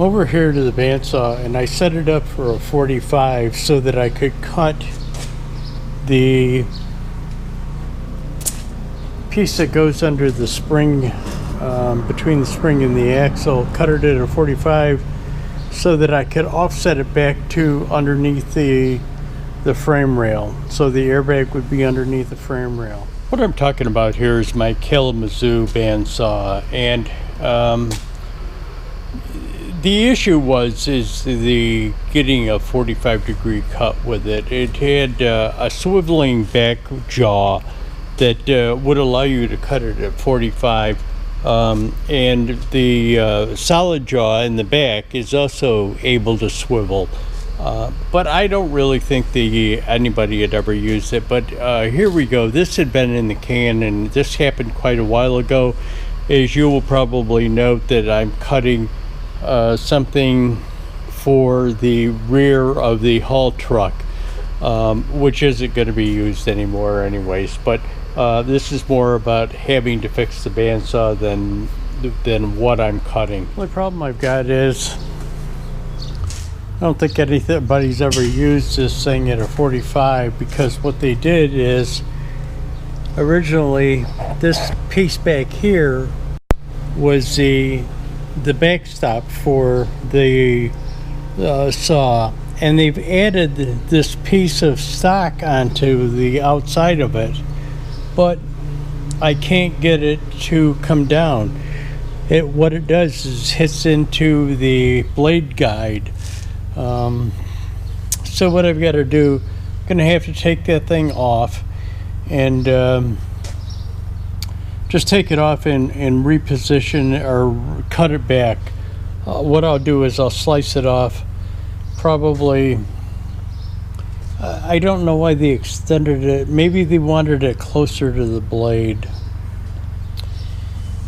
over here to the bandsaw, and I set it up for a 45 so that I could cut the piece that goes under the spring, between the spring and the axle, cut it at a 45 so that I could offset it back to underneath the frame rail, so the airbag would be underneath the frame rail. What I'm talking about here is my Kalamazoo bandsaw, and the issue is the getting a 45-degree cut with it. It had a swiveling back jaw that would allow you to cut it at 45, and the solid jaw in the back is also able to swivel. But I don't really think anybody had ever used it. But here we go. This had been in the can, and this happened quite a while ago. As you will probably note that I'm cutting something for the rear of the haul truck, which isn't going to be used anymore anyways. But this is more about having to fix the bandsaw than what I'm cutting. The only problem I've got is I don't think anybody's ever used this thing at a 45, because what they did is originally this piece back here was the backstop for the saw, and they've added this piece of stock onto the outside of it, but I can't get it to come down. What it does is hits into the blade guide. So what I've got to do, I'm going to have to take that thing off and just take it off and reposition or cut it back. What I'll do is I'll slice it off. Probably, I don't know why they extended it. Maybe they wanted it closer to the blade.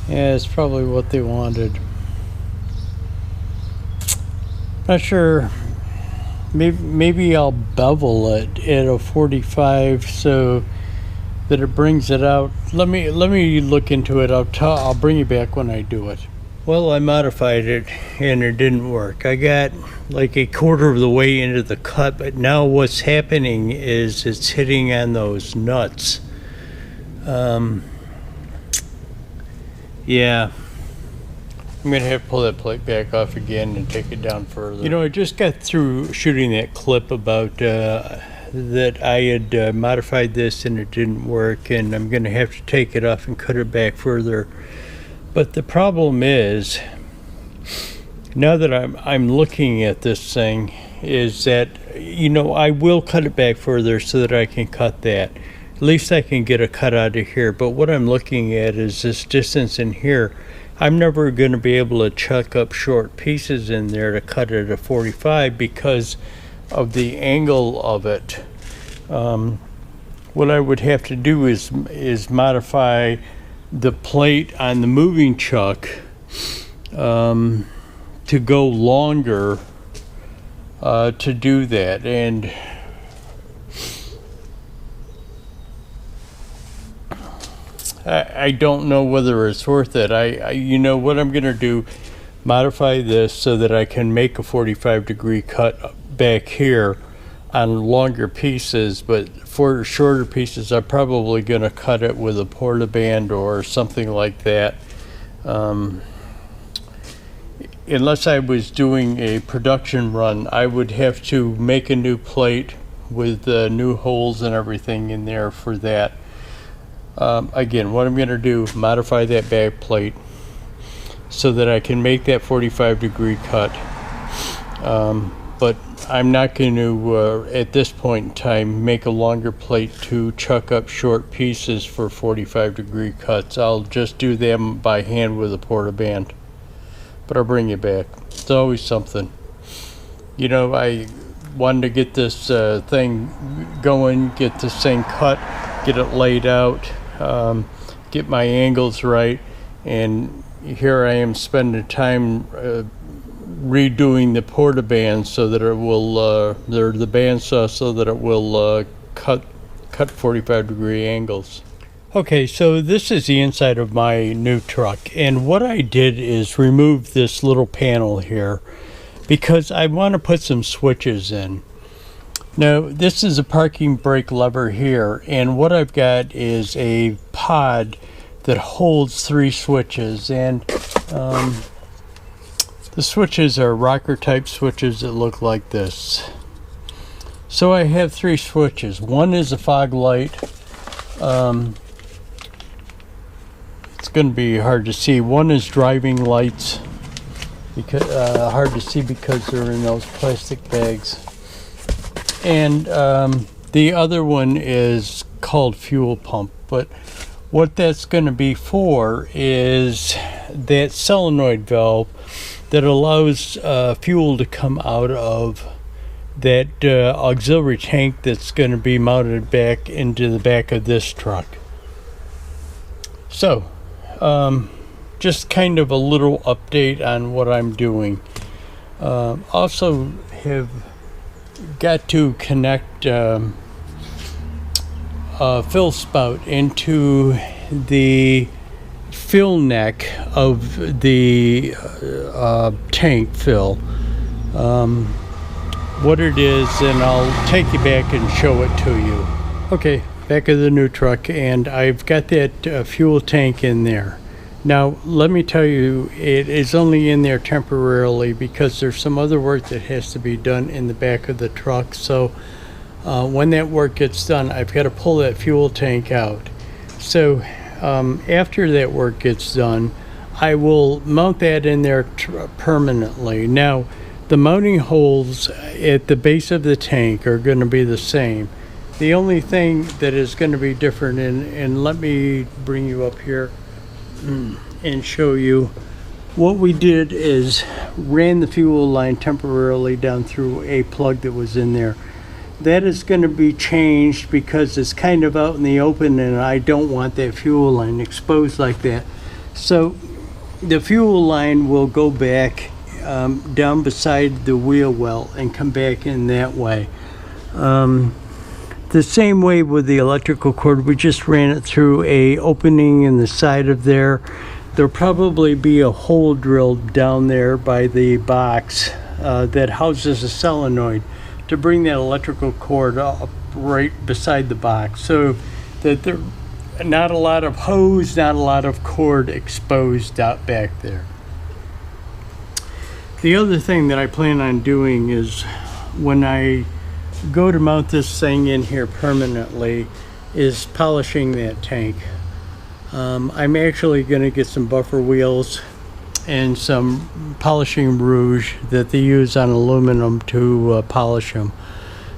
Yeah, it's probably what they wanted. Not sure. Maybe I'll bevel it at a 45 so that it brings it out. Let me look into it. I'll bring you back when I do it. Well, I modified it and it didn't work. I got like a quarter of the way into the cut, but now what's happening is it's hitting on those nuts. Yeah. I'm going to have to pull that plate back off again and take it down further. You know, I just got through shooting that clip about that I had modified this and it didn't work, and I'm going to have to take it off and cut it back further. But the problem is, now that I'm looking at this thing, is that, you know, I will cut it back further so that I can cut that. At least I can get a cut out of here. But what I'm looking at is this distance in here. I'm never going to be able to chuck up short pieces in there to cut it at a 45 because of the angle of it. What I would have to do is modify the plate on the moving chuck to go longer to do that. And I don't know whether it's worth it. You know what I'm going to do, modify this so that I can make a 45-degree cut back here on longer pieces, but for shorter pieces I'm probably going to cut it with a Portaband or something like that. Unless I was doing a production run, I would have to make a new plate with new holes and everything in there for that. Again, what I'm going to do, modify that back plate so that I can make that 45-degree cut. But I'm not going to, at this point in time, make a longer plate to chuck up short pieces for 45-degree cuts. I'll just do them by hand with a Portaband. But I'll bring you back. It's always something. You know, I wanted to get this thing going, get this thing cut, get it laid out, get my angles right, and here I am spending time redoing the Portaband so that it will, the bandsaw so that it will cut 45-degree angles. Okay, so this is the inside of my new truck, and what I did is remove this little panel here because I want to put some switches in. Now, this is a parking brake lever here, and what I've got is a pod that holds 3 switches, and the switches are rocker type switches that look like this. So I have 3 switches. One is a fog light. It's going to be hard to see. One is driving lights, because hard to see because they're in those plastic bags. And the other one is called fuel pump. But what that's going to be for is that solenoid valve that allows fuel to come out of that auxiliary tank that's going to be mounted back into the back of this truck. So, just kind of a little update on what I'm doing. Also have got to connect a fill spout into the fill neck of the tank fill. What it is, and I'll take you back and show it to you. Okay, back of the new truck, and I've got that fuel tank in there. Now, let me tell you, it is only in there temporarily because there's some other work that has to be done in the back of the truck. So when that work gets done, I've got to pull that fuel tank out. So after that work gets done, I will mount that in there permanently. Now, the mounting holes at the base of the tank are going to be the same. The only thing that is going to be different, and let me bring you up here and show you, what we did is ran the fuel line temporarily down through a plug that was in there. That is going to be changed because it's kind of out in the open and I don't want that fuel line exposed like that. So the fuel line will go back down beside the wheel well and come back in that way. The same way with the electrical cord, we just ran it through a opening in the side of there. There'll probably be a hole drilled down there by the box that houses a solenoid to bring that electrical cord up right beside the box, so that there not a lot of hose, not a lot of cord exposed out back there. The other thing that I plan on doing is when I go to mount this thing in here permanently is polishing that tank. I'm actually going to get some buffer wheels and some polishing rouge that they use on aluminum to polish them.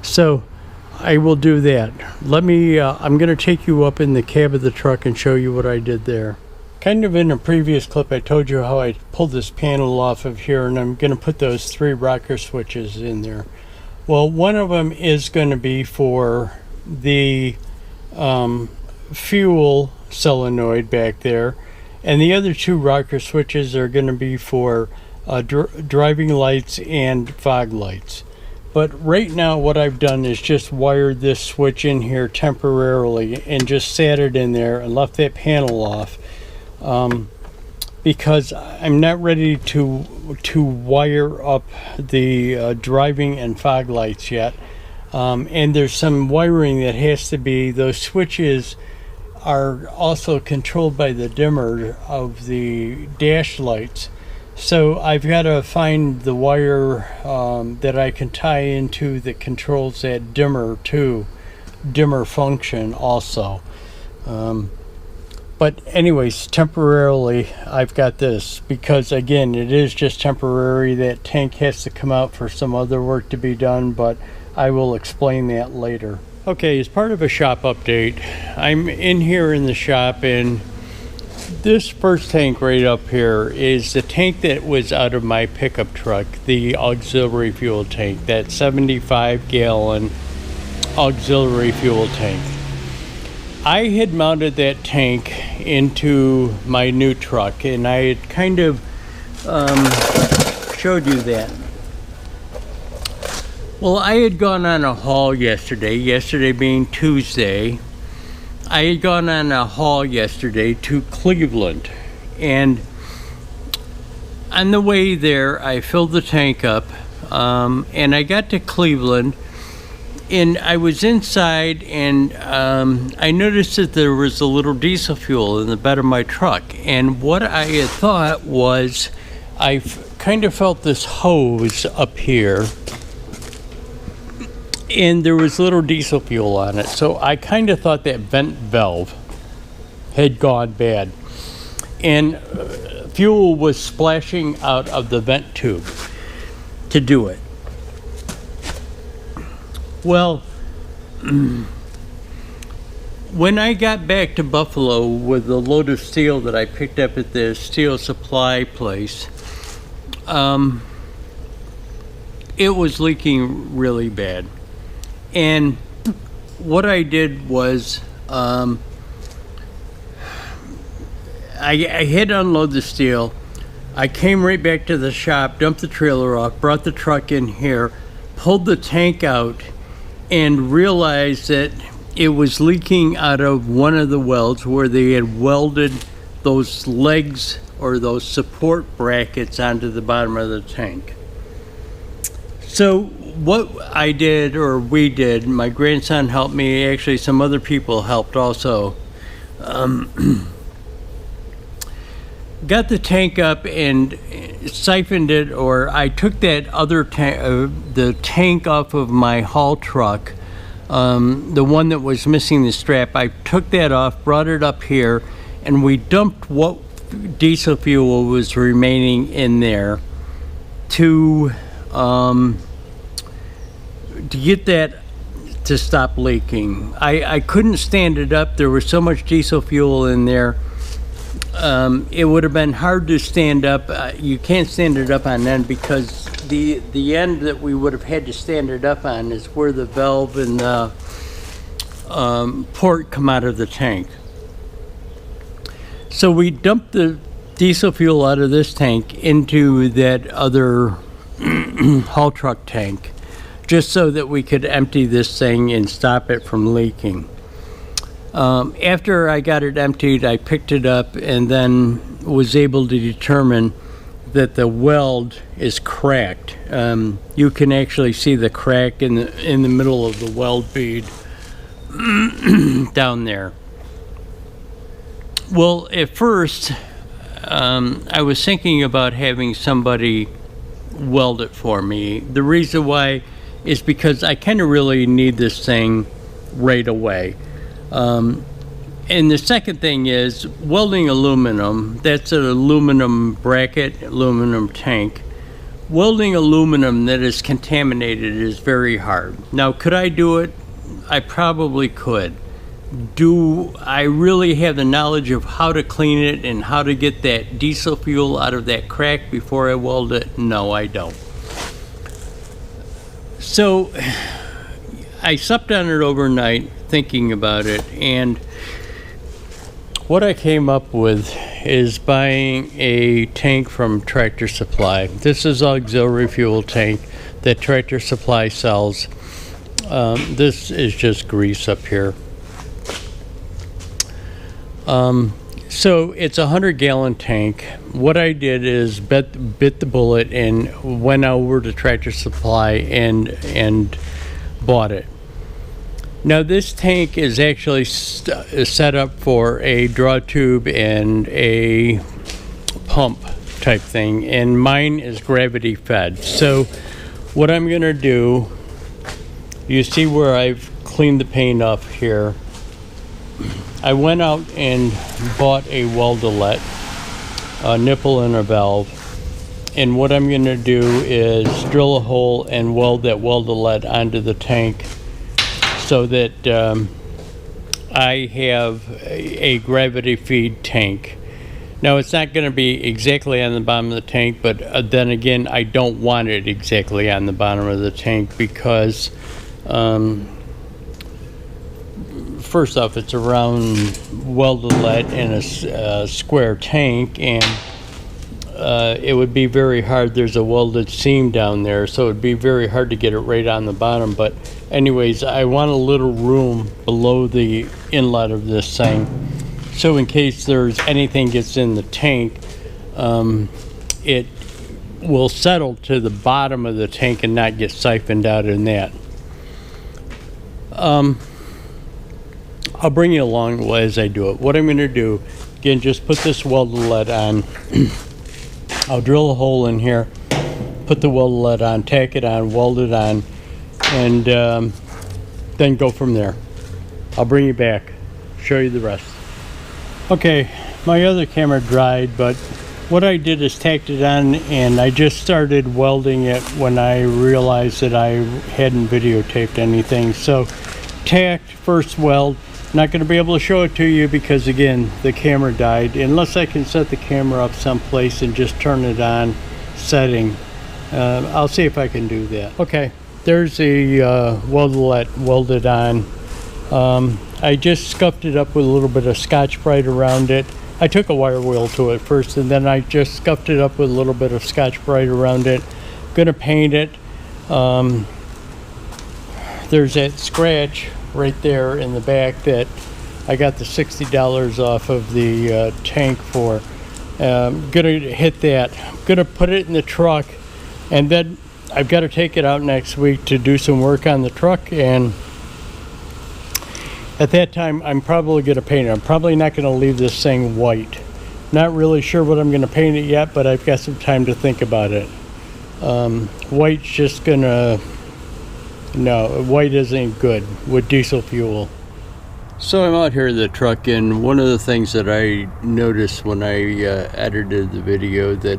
So I will do that. Let me, I'm going to take you up in the cab of the truck and show you what I did there. Kind of in a previous clip, I told you how I pulled this panel off of here, and I'm going to put those 3 rocker switches in there. Well, one of them is going to be for the fuel solenoid back there, and the other 2 rocker switches are going to be for driving lights and fog lights. But right now what I've done is just wired this switch in here temporarily and just sat it in there and left that panel off. Because I'm not ready to wire up the driving and fog lights yet, and there's some wiring that has to be. Those switches are also controlled by the dimmer of the dash lights, so I've got to find the wire that I can tie into that controls that dimmer function also. But anyways, temporarily I've got this because, again, it is just temporary. That tank has to come out for some other work to be done, but I will explain that later. Okay, as part of a shop update, I'm in here in the shop, and this first tank right up here is the tank that was out of my pickup truck, the auxiliary fuel tank, that 75-gallon auxiliary fuel tank. I had mounted that tank into my new truck, and I had kind of showed you that. Well, I had gone on a haul yesterday being Tuesday. I had gone on a haul yesterday to Cleveland, and on the way there, I filled the tank up, and I got to Cleveland, and I was inside, and I noticed that there was a little diesel fuel in the bed of my truck, and what I had thought was I kind of felt this hose up here, and there was little diesel fuel on it. So I kind of thought that vent valve had gone bad, and fuel was splashing out of the vent tube to do it. Well, when I got back to Buffalo with the load of steel that I picked up at the steel supply place, it was leaking really bad. And what I did was I had to unload the steel. I came right back to the shop, dumped the trailer off, brought the truck in here, pulled the tank out, and realized that it was leaking out of one of the welds where they had welded those legs or those support brackets onto the bottom of the tank. So what I did, or we did, my grandson helped me, actually some other people helped also, got the tank up and siphoned it, or I took that other the tank off of my haul truck, the one that was missing the strap. I took that off, brought it up here, and we dumped what diesel fuel was remaining in there to get that to stop leaking. I couldn't stand it up. There was so much diesel fuel in there. It would have been hard to stand up. You can't stand it up on end because the end that we would have had to stand it up on is where the valve and the port come out of the tank. So we dumped the diesel fuel out of this tank into that other haul truck tank, just so that we could empty this thing and stop it from leaking. After I got it emptied, I picked it up and then was able to determine that the weld is cracked. You can actually see the crack in the middle of the weld bead down there. Well, at first, I was thinking about having somebody weld it for me. The reason why is because I kind of really need this thing right away. And the second thing is welding aluminum. That's an aluminum bracket, aluminum tank. Welding aluminum that is contaminated is very hard. Now, could I do it? I probably could. Do I really have the knowledge of how to clean it and how to get that diesel fuel out of that crack before I weld it? No, I don't. So I slept on it overnight thinking about it, and what I came up with is buying a tank from Tractor Supply. This is an auxiliary fuel tank that Tractor Supply sells. This is just grease up here. So it's a 100-gallon tank. What I did is bit the bullet and went over to Tractor Supply and bought it. Now this tank is actually set up for a draw tube and a pump type thing, and mine is gravity fed. So what I'm gonna do, you see where I've cleaned the paint off here. I went out and bought a weldolet, a nipple and a valve, and what I'm going to do is drill a hole and weld that weldolet onto the tank so that I have a gravity feed tank. Now it's not going to be exactly on the bottom of the tank, but then again I don't want it exactly on the bottom of the tank because first off, it's a round weldolet in a square tank, and it would be very hard. There's a welded seam down there, so it'd be very hard to get it right on the bottom. But anyways, I want a little room below the inlet of this thing, so in case there's anything gets in the tank, it will settle to the bottom of the tank and not get siphoned out in that. I'll bring you along as I do it. What I'm going to do, again, just put this welder lead on. I'll drill a hole in here, put the welder lead on, tack it on, weld it on, and then go from there. I'll bring you back, show you the rest. Okay, my other camera dried, but what I did is tacked it on, and I just started welding it when I realized that I hadn't videotaped anything. So tacked, first weld. Not going to be able to show it to you because, again, the camera died. Unless I can set the camera up someplace and just turn it on setting. I'll see if I can do that. Okay, there's the welderlet welded on. I just scuffed it up with a little bit of Scotch-Brite around it. I took a wire wheel to it first, and then I just scuffed it up with a little bit of Scotch-Brite around it. Gonna paint it. There's that scratch right there in the back that I got the $60 off of the tank for. Gonna hit that. Gonna put it in the truck, and then I've got to take it out next week to do some work on the truck, and at that time I'm probably gonna paint it. I'm probably not gonna leave this thing white. Not really sure what I'm gonna paint it yet, but I've got some time to think about it. White's just gonna, no, white isn't good with diesel fuel. So I'm out here in the truck, and one of the things that I noticed when I edited the video that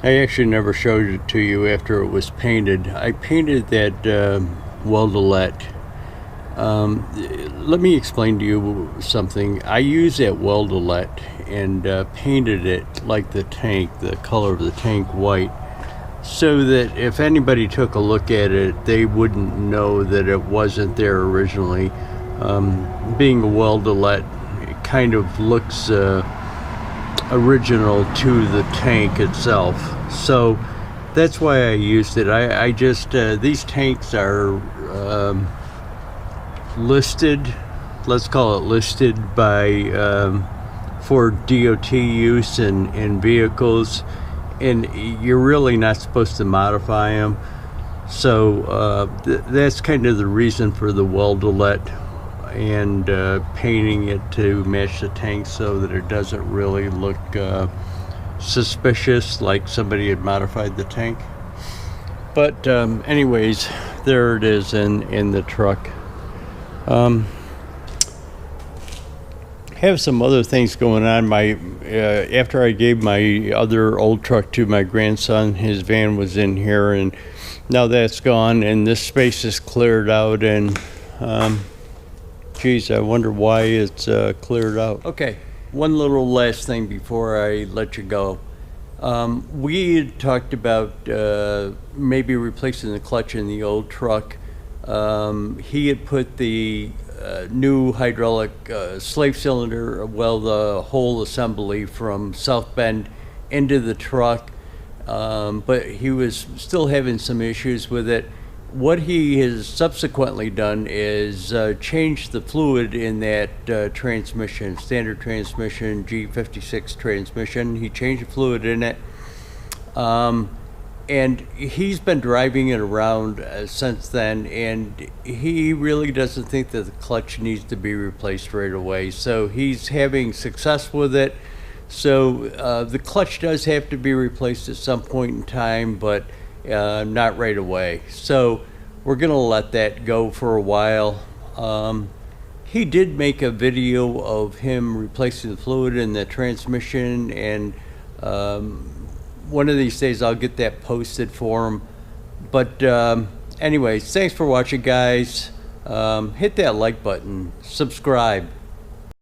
I actually never showed it to you after it was painted. I painted that welderlet. Let me explain to you something. I used that welderlet and painted it like the tank, the color of the tank, white, so that if anybody took a look at it, they wouldn't know that it wasn't there originally. Being a welderlet, it kind of looks original to the tank itself. So that's why I used it. I just, these tanks are listed, let's call it listed by, for DOT use in vehicles. And you're really not supposed to modify them. So that's kind of the reason for the welderlet and painting it to match the tank so that it doesn't really look suspicious like somebody had modified the tank. But anyways, there it is in the truck. Have some other things going on. My after I gave my other old truck to my grandson, his van was in here, and now that's gone, and this space is cleared out. And geez, I wonder why it's cleared out. Okay, one little last thing before I let you go. We had talked about maybe replacing the clutch in the old truck. He had put the new hydraulic slave cylinder, well, the whole assembly from South Bend into the truck, but he was still having some issues with it. What he has subsequently done is changed the fluid in that transmission, standard transmission, G56 transmission. He changed the fluid in it. And he's been driving it around since then, and he really doesn't think that the clutch needs to be replaced right away. So he's having success with it. So the clutch does have to be replaced at some point in time, but not right away. So we're going to let that go for a while. He did make a video of him replacing the fluid in the transmission, and one of these days I'll get that posted for him. But anyways, thanks for watching, guys. Hit that like button, subscribe.